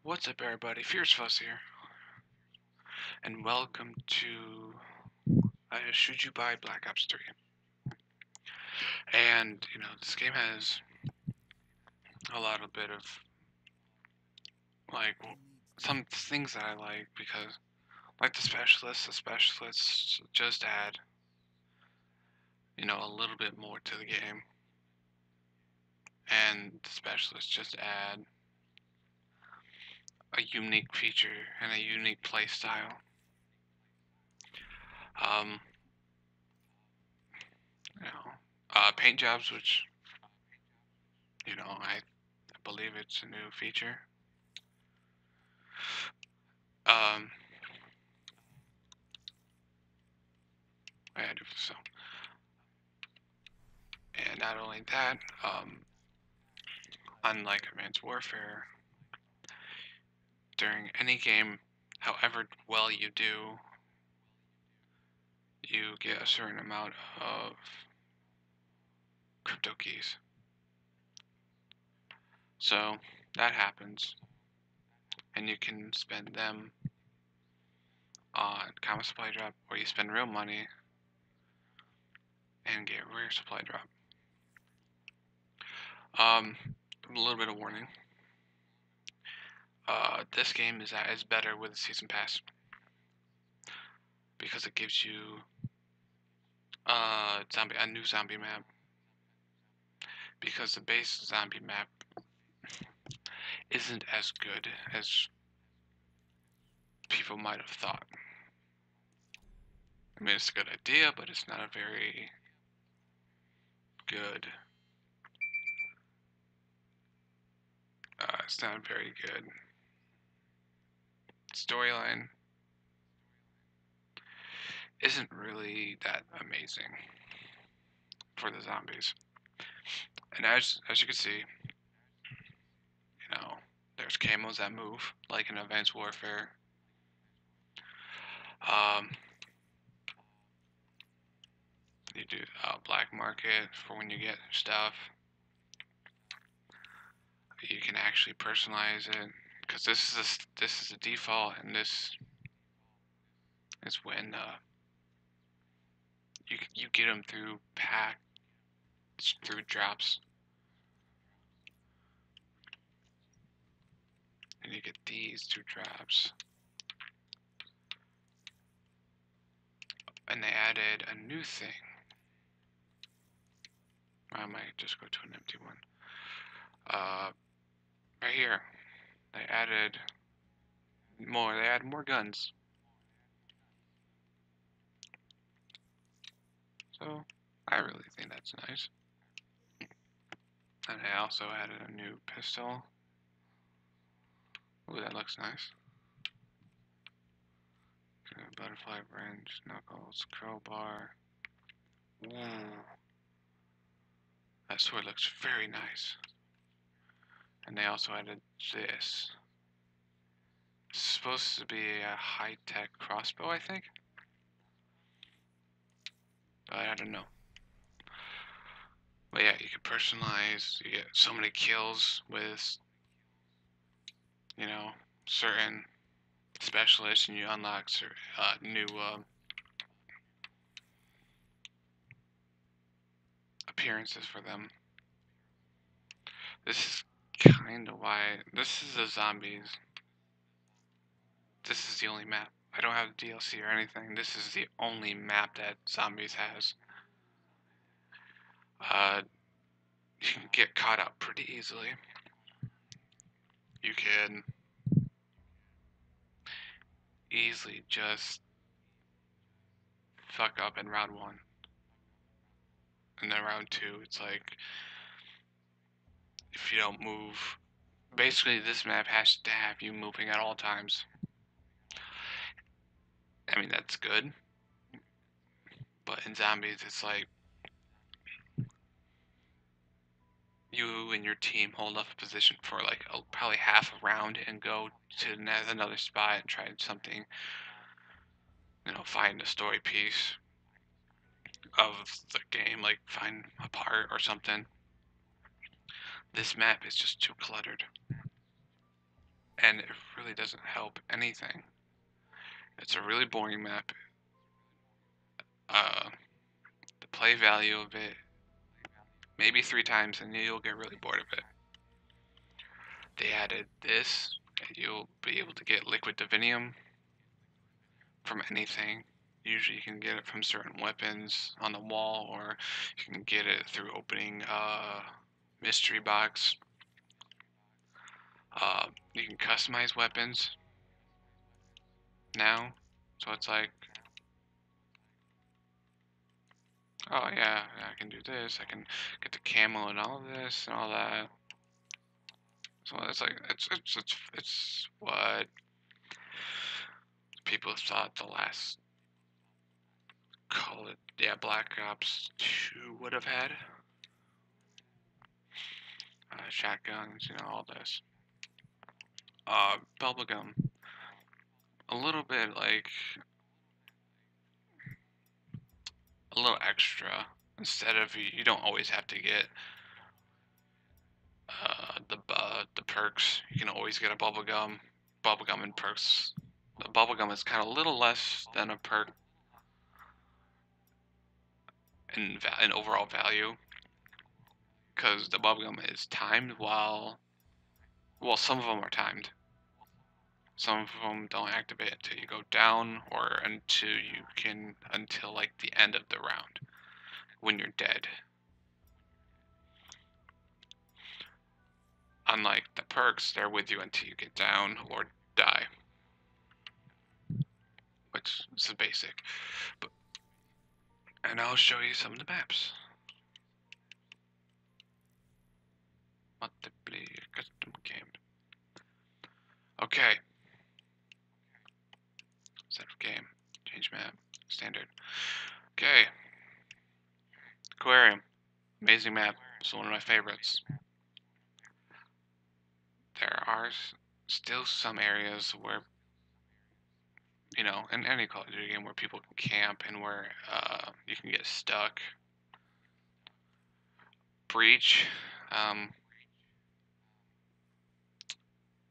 What's up, everybody? Fierce Fuss here, and welcome to Should You Buy Black Ops 3? And this game has a lot of bit of like some things that I like because, like the specialists just add a little bit more to the game, and the specialists just add a unique feature and a unique play style. Um, Paint jobs, which I believe it's a new feature. Um, I do so. And not only that, unlike Advanced Warfare, during any game, however well you do, you get a certain amount of crypto keys. So that happens, and you can spend them on common supply drop, or you spend real money and get rare supply drop. A little bit of warning. This game is better with the season pass because it gives you a new zombie map. Because the base zombie map isn't as good as people might have thought. I mean, it's a good idea, but it's not a very good. It's not a very good storyline. Isn't really that amazing for the zombies. And as you can see, there's camos that move like in Advanced Warfare. Um, you do black market for when you get stuff. You can actually personalize it because this is a default, and this is when you get them through through drops, and you get these through drops. And they added a new thing. I might just go to an empty one. Right here, they added more. They add more guns. So I really think that's nice. And they also added a new pistol. Ooh, that looks nice. Butterfly branch, knuckles, crowbar. Ooh. That sword looks very nice. And they also added this. It's supposed to be a high-tech crossbow, I think. But I don't know. But yeah, you can personalize. You get so many kills with, certain specialists, and you unlock new appearances for them. This is kind of why. This is the zombies. This is the only map. I don't have DLC or anything. This is the only map that zombies has. You can get caught up pretty easily. You can easily just fuck up in round 1. And then round 2, it's like, if you don't move, basically this map has to have you moving at all times. I mean, that's good. But in zombies, it's like, you and your team hold up a position for like probably half a round and go to another spot and try something, find a story piece of the game, like find a part or something. This map is just too cluttered. and it really doesn't help anything. It's a really boring map. The play value of it, maybe 3 times, and you'll get really bored of it. They added this, and you'll be able to get liquid divinium from anything. Usually you can get it from certain weapons on the wall, or you can get it through opening a mystery box. You can customize weapons now, so it's like, oh yeah, I can do this, I can get the camo and all this and all that. So it's like, it's what people thought the last, call it, yeah, Black Ops 2 would have had. Shotguns, you know, all this. Bubblegum. A little bit like, a little extra. Instead of, you don't always have to get the perks. You can always get a bubblegum. Bubblegum and perks. The bubblegum is kind of a little less than a perk in overall value, because the bubblegum is timed while, well, some of them are timed. Some of them don't activate until you go down, or until like the end of the round when you're dead. Unlike the perks, they're with you until you get down or die, which is basic. And I'll show you some of the maps. Multiplayer custom game. Okay. Set of game. Change map. Standard. Okay. Aquarium. Amazing map. It's one of my favorites. There are still some areas where, you know, in any Call of Duty game, where people can camp and where you can get stuck. Breach.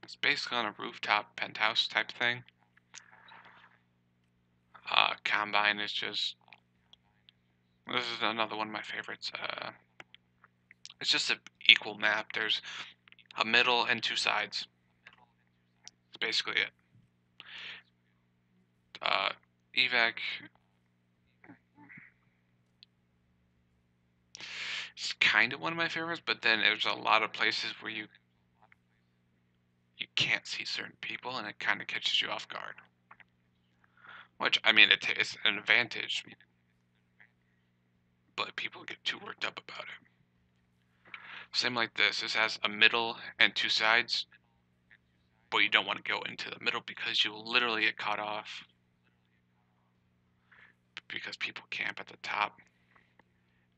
It's basically on a rooftop penthouse type thing. Combine is just, this is another one of my favorites. It's just an equal map. There's a middle and 2 sides. That's basically it. Evac. It's kind of one of my favorites, but then there's a lot of places where you can't see certain people, and it kind of catches you off guard. Which, I mean, it's an advantage, but people get too worked up about it. Same like this. This has a middle and 2 sides, but you don't want to go into the middle because you will literally get caught off because people camp at the top.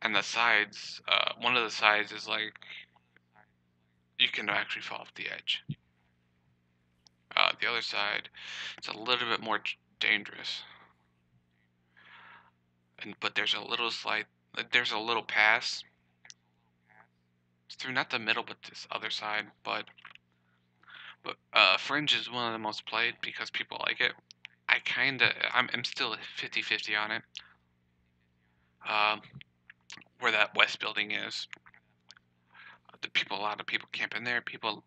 And the sides, one of the sides is like, you can actually fall off the edge. The other side, it's a little bit more dangerous. But there's a little there's a little pass. It's through not the middle, but this other side. But Fringe is one of the most played because people like it. I'm still 50-50 on it. Where that west building is, a lot of people camp in there. People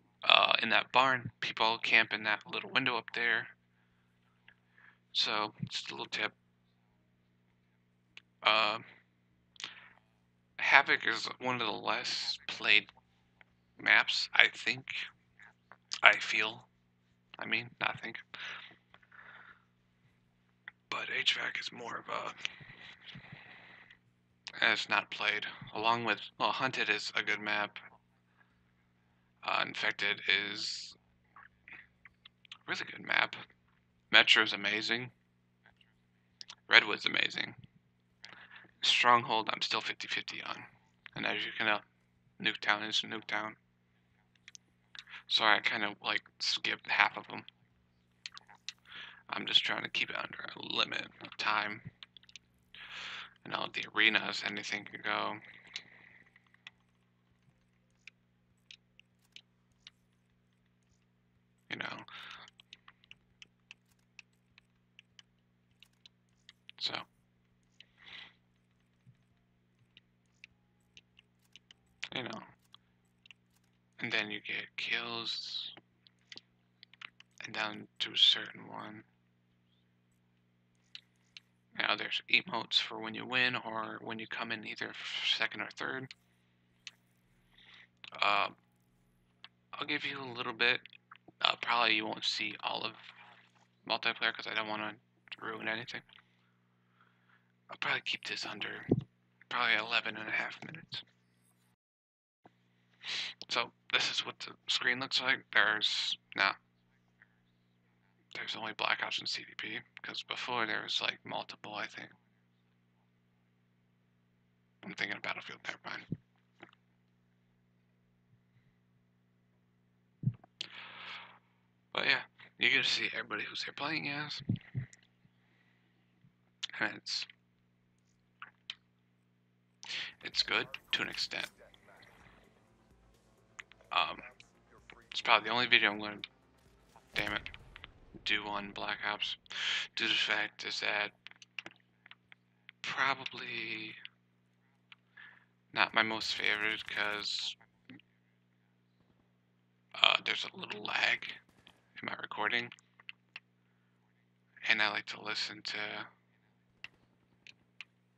in that barn. People camp in that little window up there. So just a little tip. Havoc is one of the less played maps, I think. I feel. I mean, not think. But HVAC is more of a, it's not played. Along with, well, Hunted is a good map. Infected is a really good map. Metro's amazing. Redwood's amazing. Stronghold, I'm still 50-50 on. And as you can tell, Nuketown is Nuketown. Sorry, I kind of like skipped half of them. I'm just trying to keep it under a limit of time. And all the arenas, anything can go. you know. So, you know, and then you get kills and down to a certain one. Now there's emotes for when you win or when you come in either second or third. I'll give you a little bit. Probably you won't see all of multiplayer because I don't want to ruin anything. I'll probably keep this under probably 11.5 minutes. So this is what the screen looks like. There's only Black Ops and CDP because before there was like multiple, I think. I'm thinking of Battlefield, never mind. But yeah, you get to see everybody who's there playing as. And it's good to an extent. It's probably the only video I'm going to, damn it, do on Black Ops. Due to the fact is that probably not my most favorite because there's a little lag in my recording. And I like to listen to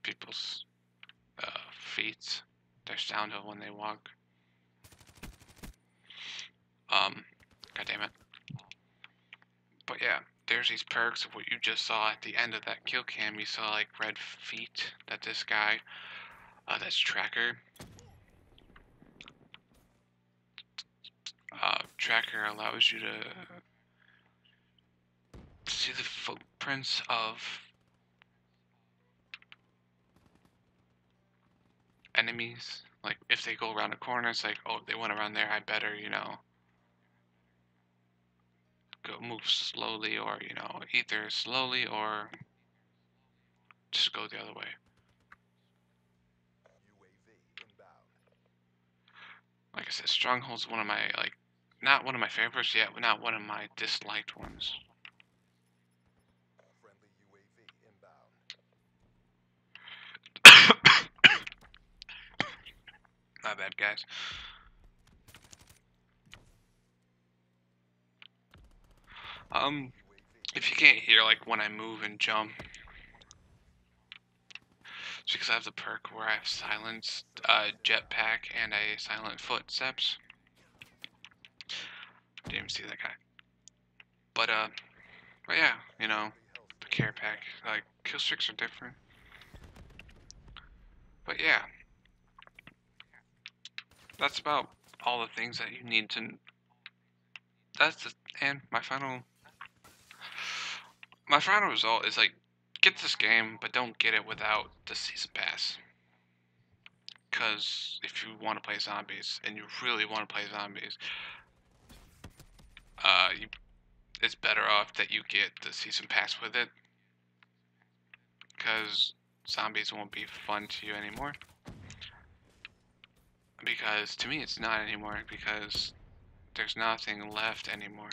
people's feet, their sound of when they walk. God damn it. But yeah, there's these perks of what you just saw at the end of that kill cam. You saw like red feet that this guy, that's Tracker. Tracker allows you to see the footprints of enemies. Like if they go around a corner, it's like, oh, they went around there, I better, you know, go move slowly, or you know, either slowly or just go the other way. Like I said, Stronghold's one of my, like, not one of my favorites yet, but not one of my disliked ones. My bad, guys. If you can't hear, like, when I move and jump, it's because I have the perk where I have silenced jetpack and a silent footsteps. Didn't even see that guy. But yeah, you know, the care pack, like, kill streaks are different. But yeah, that's about all the things that you need to. And my final result is like, get this game, but don't get it without the season pass. Because if you want to play zombies and you really want to play zombies, it's better off that you get the season pass with it. Because zombies won't be fun to you anymore. Because to me, it's not anymore. Because there's nothing left anymore.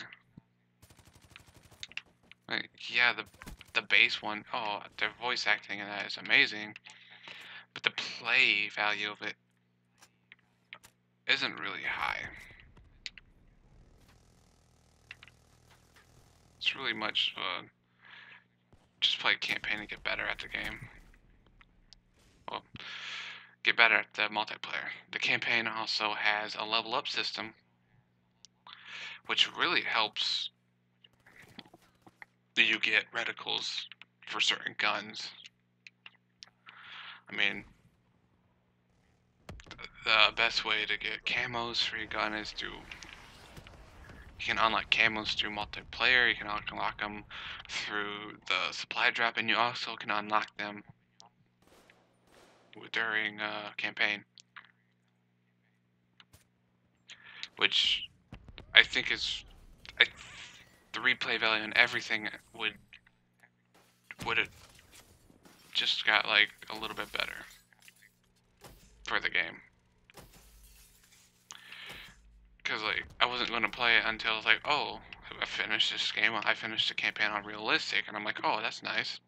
Like, yeah, the base one, oh, their voice acting in that is amazing, but the play value of it isn't really high. It's really much just play campaign and get better at the game. Well, get better at the multiplayer. The campaign also has a level up system, which really helps you get reticles for certain guns. I mean, the best way to get camos for your gun is to, you can unlock camos through multiplayer, you can unlock them through the supply drop, and you also can unlock them during campaign. Which I think is, the replay value and everything would it just got like a little bit better for the game. Because like I wasn't going to play it until I was like, oh, I finished this game. I finished the campaign on realistic, and I'm like, oh, that's nice.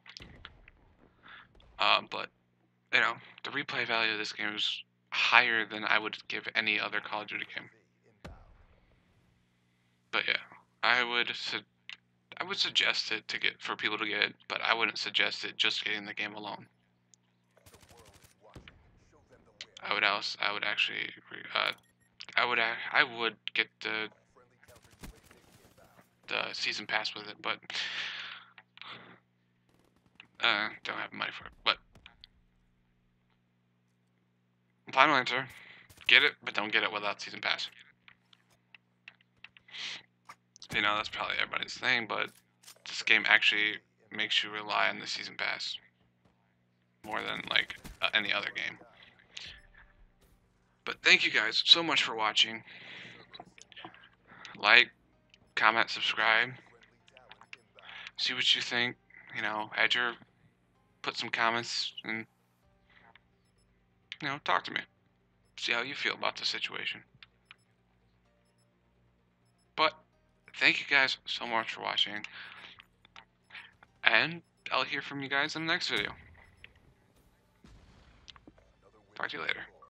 But you know, the replay value of this game is higher than I would give any other Call of Duty game. But yeah, I would suggest it to get for people to get it, but I wouldn't suggest it just getting the game alone. I would actually I would get the season pass with it, but don't have money for it. But final answer: get it, but don't get it without season pass. You know, that's probably everybody's thing, but this game actually makes you rely on the season pass more than like any other game. But thank you guys so much for watching. Like, comment, subscribe. See what you think. You know, put some comments and, you know, talk to me. See how you feel about the situation. But thank you guys so much for watching. And I'll hear from you guys in the next video. Talk to you later.